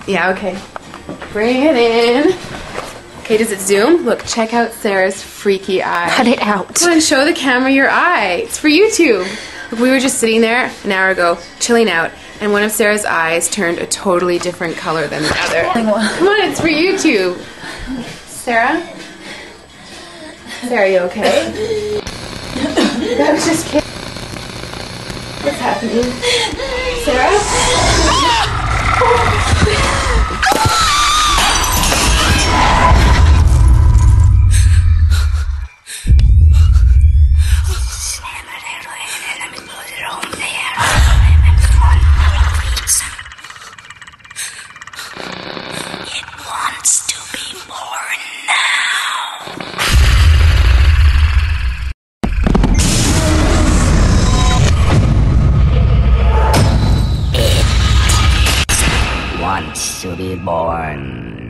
Yeah, okay. Bring it in. Okay, does it zoom? Look, check out Sarah's freaky eye. Cut it out. Come on, show the camera your eye. It's for YouTube. Look, we were just sitting there an hour ago, chilling out, and one of Sarah's eyes turned a totally different color than the other. Come on, it's for YouTube. Sarah? Sarah, you okay? That was just kidding. What's happening? Sarah? Wants to be born